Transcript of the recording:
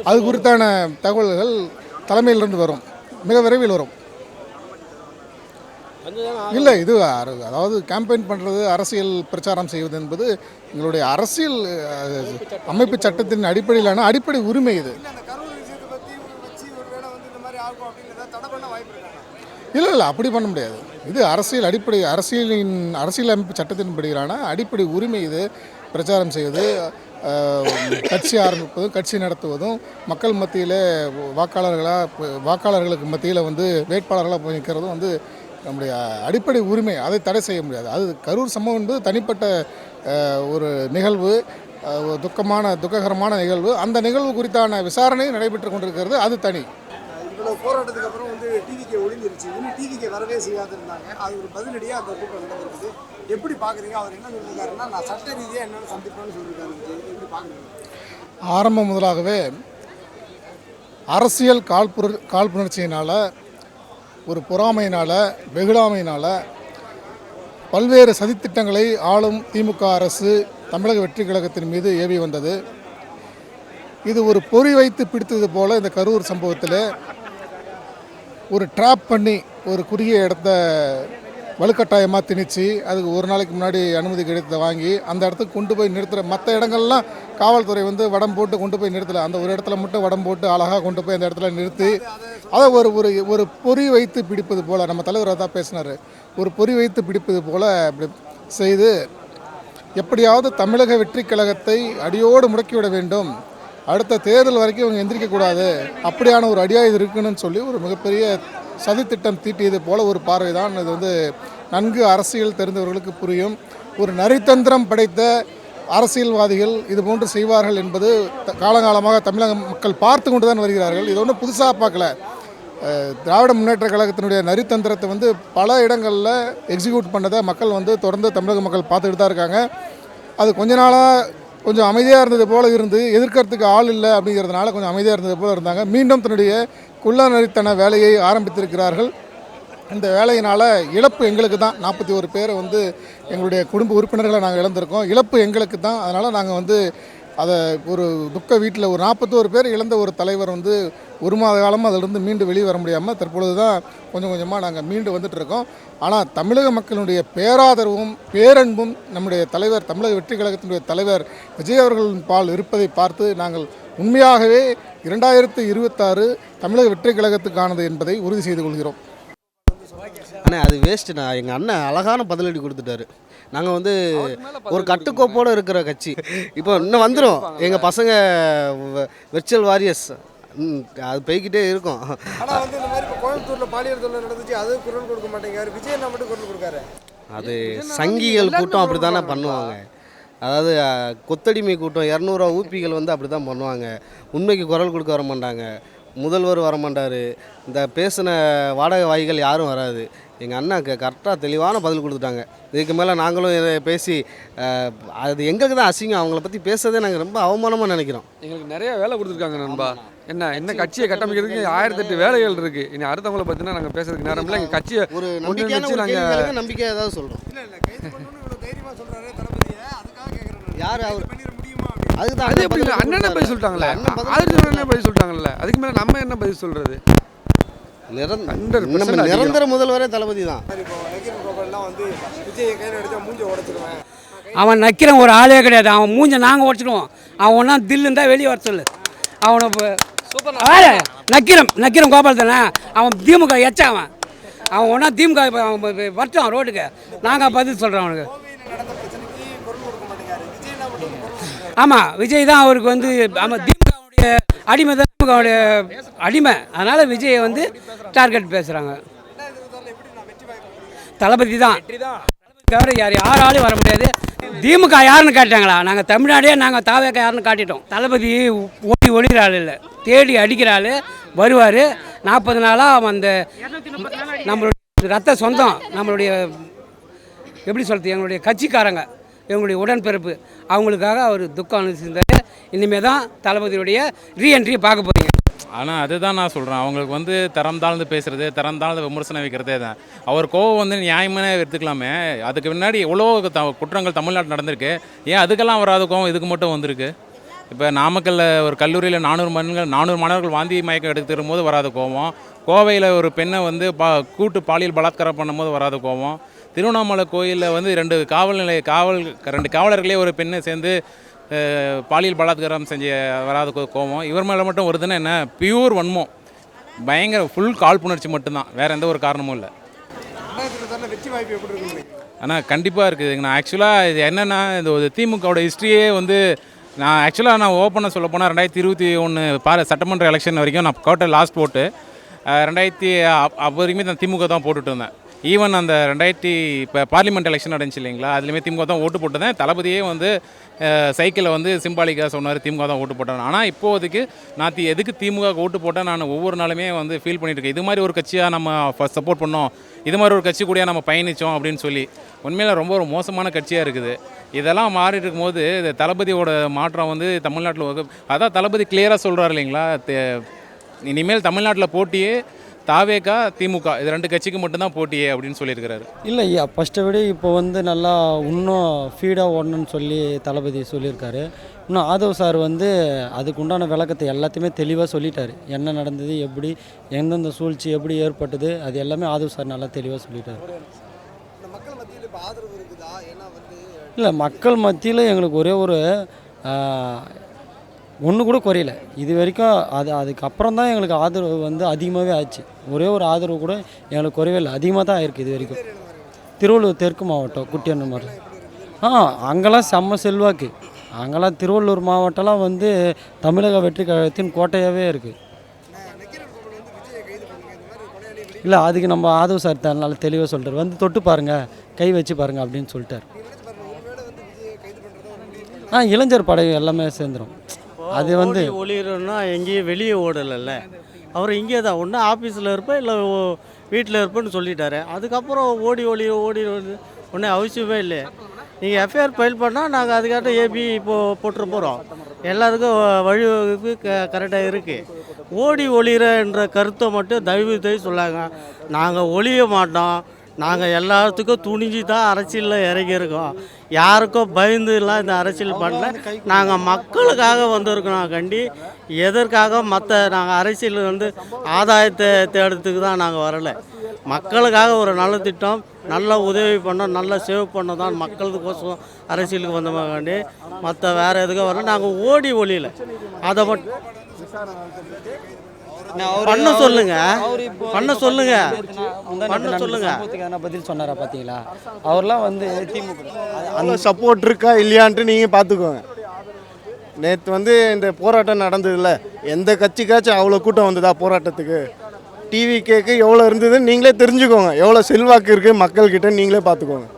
அது குறித்தான தகவல்கள் தலைமையிலிருந்து வரும், மிக விரைவில் வரும். இல்லை, இது அதாவது கேம்பெயின் பண்ணுறது, அரசியல் பிரச்சாரம் செய்வது என்பது எங்களுடைய அரசியல் அமைப்பு சட்டத்தின் அடிப்படையிலான அடிப்படை உரிமை. இது இல்லை, அப்படி பண்ண முடியாது. இது அரசியல் அடிப்படை, அரசியல் அமைப்பு சட்டத்தின்படியான அடிப்படை உரிமை. இது பிரச்சாரம் செய்வது, கட்சி ஆரம்பிப்பதும் கட்சி நடத்துவதும் மக்கள் மத்தியில் வாக்காளர்களுக்கு மத்தியில் வேட்பாளர்களாக போய் நிற்கிறதும் நம்முடைய அடிப்படை உரிமை. அதை தடை செய்ய முடியாது. அது கரூர் சம்பவம் என்பது தனிப்பட்ட ஒரு நிகழ்வு, துக்ககரமான நிகழ்வு. அந்த நிகழ்வு குறித்தான விசாரணை நடைபெற்று கொண்டிருக்கிறது. அது தனி. இவ்வளோ போராட்டத்துக்கு அப்புறம் டிவிக்கு ஒளிஞ்சிருச்சு, இன்னும் டிவிக்கு வரவே செய்யாது இருந்தாங்க. அது ஒரு பதிலடியாக அந்த கூட்டம் நடந்திருக்குது. எப்படி பார்க்குறீங்க? அவர் என்ன சொல்லியிருக்காருன்னா, நான் சட்ட ரீதியாக என்னென்ன சந்திப்பேன்னு சொல்லியிருக்காரு. எப்படி பார்க்குறீங்க? ஆரம்பம் முதலாகவே அரசியல் காழ்ப்புணர்ச்சியினால், ஒரு பொறாமையினால், வெகுளாமையினால் பல்வேறு சதித்திட்டங்களை ஆளும் திமுக அரசு தமிழக வெற்றி கழகத்தின் மீது ஏவி வந்தது. இது ஒரு பொறி வைத்து பிடித்தது போல் இந்த கரூர் சம்பவத்தில் ஒரு ட்ராப் பண்ணி ஒரு குறுகிய இடத்த வலுக்கட்டாயமாக திணிச்சு, அதுக்கு ஒரு நாளைக்கு முன்னாடி அனுமதி கிடைத்ததை வாங்கி அந்த இடத்துக்கு கொண்டு போய் நிறுத்துகிற. மற்ற இடங்கள்லாம் காவல்துறை வடம் போட்டு கொண்டு போய் நிறுத்தலை. அந்த ஒரு இடத்துல மட்டும் வடம் போட்டு அழகாக கொண்டு போய் அந்த இடத்துல நிறுத்தி அதை ஒரு பொறி வைத்து பிடிப்பது போல், நம்ம தலைவர் தான் பேசினார், ஒரு பொறி வைத்து பிடிப்பது போல் அப்படி செய்து எப்படியாவது தமிழக வெற்றி கழகத்தை அடியோடு முடக்கிவிட வேண்டும், அடுத்த தேர்தல் வரைக்கும் இவங்க எந்திரிக்கக்கூடாது, அப்படியான ஒரு அடியாக இது இருக்குன்னு சொல்லி ஒரு மிகப்பெரிய சதித்திட்டம் தீட்டியது போல் ஒரு பார்வை தான். இது நன்கு அரசியல் தெரிந்தவர்களுக்கு புரியும். ஒரு நரித்தந்திரம் படைத்த அரசியல்வாதிகள் இது போன்று செய்வார்கள் என்பது காலங்காலமாக தமிழக மக்கள் பார்த்து கொண்டு தான் வருகிறார்கள். இது ஒன்றும் புதுசாக பார்க்கல. திராவிட முன்னேற்ற கழகத்தினுடைய நரித்தந்திரத்தை பல இடங்களில் எக்ஸிக்யூட் பண்ணதை மக்கள் தொடர்ந்து தமிழக மக்கள் பார்த்துக்கிட்டு தான் இருக்காங்க. அது கொஞ்ச நாளாக கொஞ்சம் அமைதியாக இருந்தது போல் இருந்து, எதிர்க்கிறதுக்கு ஆள் இல்லை அப்படிங்கிறதுனால கொஞ்சம் அமைதியாக இருந்தது போல் இருந்தாங்க. மீண்டும் தன்னுடைய குள்ளநரித்தன வேலையை ஆரம்பித்திருக்கிறார்கள். இந்த வேலையினால் இழப்பு எங்களுக்கு தான். 41 பேரை எங்களுடைய குடும்ப உறுப்பினர்களை நாங்கள் இழந்திருக்கோம். இழப்பு எங்களுக்கு தான். அதனால் நாங்கள் அதை ஒரு துக்க வீட்டில் ஒரு 41 பேர் இழந்த ஒரு தலைவர் ஒரு மாத காலமாக அதிலிருந்து மீண்டு வெளியே வர முடியாமல் தற்பொழுது தான் கொஞ்சம் கொஞ்சமாக நாங்கள் மீண்டு வந்துட்டுருக்கோம். ஆனால் தமிழக மக்களுடைய பேராதரவும் பேரன்பும் நம்முடைய தலைவர், தமிழக வெற்றி கழகத்தினுடைய தலைவர் விஜய் அவர்களின் பால் இருப்பதை பார்த்து நாங்கள் உண்மையாகவே 2026 தமிழக வெற்றி கழகத்துக்கானது என்பதை உறுதி செய்து கொள்கிறோம். அண்ணே, அது வேஸ்ட்டுண்ணா. எங்கள் அண்ணன் அழகான பதிலடி கொடுத்துட்டாரு. நாங்கள் ஒரு கட்டுக்கோப்போடு இருக்கிற கட்சி. இப்போ இன்னும் வந்துடும். எங்கள் பசங்க வெர்ச்சுவல் வாரியர்ஸ் அது போய்கிட்டே இருக்கும். ஆனால் இந்த மாதிரி இப்போ கோயம்புத்தூரில் பாலியல் தொல்லை நடந்துச்சு, அது குரல் கொடுக்க மாட்டேங்காரு. விஜய் என்ன மட்டும் குரல் கொடுக்காரு. அது சங்கிகள் கூட்டம் அப்படி தானே பண்ணுவாங்க. அதாவது கொத்தடிமை கூட்டம் 200 ஊப்பிகள் அப்படி தான் பண்ணுவாங்க. உண்மைக்கு குரல் கொடுக்க வர மாட்டாங்க. முதல்வர் வர மாட்டார். இந்த பேசின வாடகை வாய்கள் யாரும் வராது. எங்கள் அண்ணாக்கு கரெக்டாக தெளிவான பதில் கொடுத்துட்டாங்க. இதுக்கு மேலே நாங்களும் இதை பேசி அது எங்களுக்கு தான் அசிங்கம். அவங்கள பற்றி பேசுறதே நாங்கள் ரொம்ப அவமானமாக நினைக்கிறோம். எங்களுக்கு நிறைய வேலை கொடுத்துருக்காங்க நண்பா. என்ன கட்சியை கட்டமைக்கிறதுக்கு 1008 வேலைகள் இருக்குது. இனி அடுத்தவங்களை பற்றினா நாங்கள் பேசுறதுக்கு நேரம் இல்லை. எங்கள் கட்சியை ஒரு நம்பிக்கையான நம்பிக்கை ஏதாவது சொல்கிறோம். யார் அவர்? அது எப்படி அண்ணனே பதில் சொல்லிட்டாங்களே, அதுக்கு பதில் சொல்லிட்டாங்கல்ல, அதுக்கு மேலே நம்ம என்ன பதில் சொல்கிறது? நிரந்தர முதல்வரே தளபதி தான். அவன் நக்கிறன் ஒரு ஆளே கிடையாது. அவன் மூஞ்ச நாங்கள் உடச்சிடுவோம். அவன் ஒன்றா தில்லு இருந்தால் வெளியே வர சொல்லு. அவனை நக்கிறன் கோபால் தானே. அவன் திமுக எச்சா. அவன் ஒன்றா திமுக வரட்டும் ரோட்டுக்கு. நாங்கள் பதில் சொல்கிறோம் அவனுக்கு. ஆமாம், விஜய் தான் அவருக்கு ஆமாம், திமுகவுடைய அடிமை தான், திமுகவுடைய அடிமை. அதனால் விஜயை டார்கெட் பேசுகிறாங்க. தளபதி தான் தவிர யாராலையும் வர முடியாது. திமுக யாருன்னு காட்டாங்களா? நாங்கள் தமிழ்நாடே நாங்கள் தாவேக்க யாருன்னு காட்டிட்டோம். தளபதி ஓடி ஒழிகிற ஆள் இல்லை, தேடி அடிக்கிற ஆள். வருவார். 40 நாளாக அந்த நம்மளுடைய ரத்த சொந்தம், நம்மளுடைய எப்படி சொல்கிறது, எங்களுடைய கட்சிக்காரங்க, எங்களுடைய உடன்பிறப்பு, அவங்களுக்காக அவர் துக்கம் அனுப்பிச்சிருந்தார். இனிமேல் தான் தளபதியுடைய ரீஎன்ட்ரியை பார்க்க போகிறீங்க. ஆனால் அதுதான் நான் சொல்கிறேன். அவங்களுக்கு தரம் தாழ்ந்து பேசுகிறது, தரம் தாழ்ந்து விமர்சனம் வைக்கிறதே தான். அவர் கோவம் நியாயமான எடுத்துக்கலாமே. அதுக்கு முன்னாடி எவ்வளோ குற்றங்கள் தமிழ்நாட்டில் நடந்திருக்கு. ஏன் அதுக்கெல்லாம் வராத கோவம் இதுக்கு மட்டும் வந்திருக்கு? இப்போ நாமக்கல்லில் ஒரு கல்லூரியில் 400 மாணவர்கள் வாந்தி மயக்கம் எடுத்துடும் போது வராத கோவம், கோவையில் ஒரு பெண்ணை வந்து கூட்டு பாலியல் பலாத்காரம் பண்ணும்போது வராத கோவம், திருவண்ணாமலை கோயிலில் வந்து 2 காவலர்களே ஒரு பெண்ணை சேர்ந்து பாலியல் பலாத்காரம் செஞ்ச வராத கோவம், இவர் மேலே மட்டும் வருதுன்னா என்ன, பியூர் வன்மம், பயங்கர ஃபுல் காழ்ப்புணர்ச்சி மட்டும்தான், வேறு எந்த ஒரு காரணமும் இல்லை. 2024 வெற்றி வாய்ப்பு எப்படி இருக்குன்னு ஆனால் கண்டிப்பாக இருக்குதுங்க. நான் ஆக்சுவலாக இது என்னென்னா, இந்த ஒரு திமுகவோட ஹிஸ்ட்ரியே வந்து நான் ஓப்பனாக சொல்ல போனால் 2021 சட்டமன்ற எலெக்ஷன் வரைக்கும் நான் கோட்டை லாஸ்ட் போட்டு 2000 அப்போ வரைக்குமே நான் திமுக தான் போட்டுட்டு இருந்தேன். ஈவன் அந்த 2000 இப்போ பார்லிமெண்ட் எலெக்ஷன் நடந்துச்சு இல்லைங்களா, அதுலேயுமே திமுக தான் ஓட்டு போட்டுருந்தேன். தளபதியே வந்து சைக்கிளில் வந்து சிம்பாலிக்காக சொன்னார் திமுக தான் ஓட்டு போட்டேன். ஆனால் இப்போதைக்கு நான் எதுக்கு திமுக ஓட்டு போட்டேன் நான் ஒவ்வொரு நாளுமே வந்து ஃபீல் பண்ணிட்டு இருக்கேன். இது மாதிரி ஒரு கட்சியாக நம்ம சப்போர்ட் பண்ணோம், இது மாதிரி ஒரு கட்சி கூட நம்ம பயணித்தோம் அப்படின்னு சொல்லி. உண்மையில் ரொம்ப ஒரு மோசமான கட்சியாக இருக்குது. இதெல்லாம் மாறிட்டு இருக்கும்போது இந்த தளபதியோட மாற்றம் வந்து தமிழ்நாட்டில் அதான் தளபதி கிளியராக சொல்கிறார் இல்லைங்களா, இனிமேல் தமிழ்நாட்டில் போட்டியே தாவேகா திமுக இது 2 கட்சிக்கு மட்டும்தான் போட்டியே அப்படின்னு சொல்லியிருக்கிறாரு. இல்லை ஐயா, ஃபஸ்ட்டை விட இப்போ வந்து நல்லா இன்னும் ஃபீடாக ஓடணும்னு சொல்லி தளபதி சொல்லியிருக்காரு. இன்னும் ஆதவ் சார் வந்து அதுக்கு உண்டான விளக்கத்தை எல்லாத்தையுமே தெளிவாக சொல்லிட்டார். என்ன நடந்தது, எப்படி எந்தெந்த சூழ்ச்சி எப்படி ஏற்பட்டது, அது எல்லாமே ஆதவ் சார் நல்லா தெளிவாக சொல்லிட்டார். இந்த மக்கள் மத்தியில் இப்போ ஆதரவு இருக்குதா? ஏன்னா வந்து இல்லை, மக்கள் மத்தியில் எங்களுக்கு ஒரே ஒரு ஒன்று கூட குறையல இது வரைக்கும். அதுக்கப்புறம் தான் எங்களுக்கு ஆதரவு வந்து அதிகமாகவே ஆச்சு. ஒரே ஒரு ஆதரவு கூட எங்களுக்கு குறைவே இல்லை, அதிகமாக தான் இருக்குது இது வரைக்கும். திருவள்ளூர் தெற்கு மாவட்டம் குட்டியண்ணமாரி அங்கெல்லாம் செம்ம செல்வாக்கு. அங்கெல்லாம் திருவள்ளூர் மாவட்டம்லாம் வந்து தமிழக வெற்றி கழகத்தின் கோட்டையாகவே இருக்குது. இல்லை, அதுக்கு நம்ம ஆதவ் சார் நல்லா தெளிவாக சொல்லிட்டார். வந்து தொட்டு பாருங்கள், கை வச்சு பாருங்கள் அப்படின்னு சொல்லிட்டார். இளைஞர் படை எல்லாமே சேர்ந்துடும். அது வந்து ஒளிரன்னா எங்கேயும் வெளியே ஓடலைல்ல, அவர் இங்கே தான் ஒன்று ஆஃபீஸில் இருப்பேன் இல்லை வீட்டில் இருப்பேன்னு சொல்லிட்டாரு. அதுக்கப்புறம் ஓடி ஒன்றும் அவசியமே இல்லை. நீங்கள் எஃப்ஐஆர் ஃபைல் பண்ணால் நாங்கள் அதுக்காக ஏபி இப்போது போட்டுற போகிறோம். எல்லாருக்கும் வழிவகுப்பு கரெக்டாக இருக்குது. ஓடி ஒளிரன்ற கருத்தை மட்டும் தயவு சொல்லாங்க. நாங்கள் ஒளிய மாட்டோம். நாங்கள் எல்லாத்துக்கும் துணிஞ்சு தான் அரசியலில் இறங்கியிருக்கோம். யாருக்கும் பயந்துலாம் இந்த அரசியல் பண்ணல. நாங்கள் மக்களுக்காக வந்திருக்கோம். கண்டி எதற்காக நாங்கள் அரசியல் வந்து ஆதாயத்தை தேடுறதுக்கு தான் நாங்கள் வரலை. மக்களுக்காக ஒரு நல்ல திட்டம், நல்ல உதவி பண்ணோம், நல்ல சேவ் பண்ண தான் மக்களுக்கோசம் அரசியலுக்கு வந்தோமாண்டி. மற்ற வேறு எதுக்கும் வரல. நாங்கள் ஓடி ஒளியலை. அதை மட்டும் பண்ண சொல்லுங்க. பதில் சொன்னாரா பார்த்தீங்களா? அவர்லாம் வந்து திமுக அந்த சப்போர்ட் இருக்கா இல்லையான்ட்டு நீங்கள் பார்த்துக்கோங்க. நேற்று வந்து இந்த போராட்டம் நடந்ததில்ல, எந்த கட்சிக்காச்சும் அவ்வளோ கூட்டம் வந்ததா போராட்டத்துக்கு? டிவி கேக்கு எவ்வளோ இருந்ததுன்னு நீங்களே தெரிஞ்சுக்கோங்க. எவ்வளோ செல்வாக்கு இருக்குது மக்கள்கிட்ட நீங்களே பார்த்துக்கோங்க.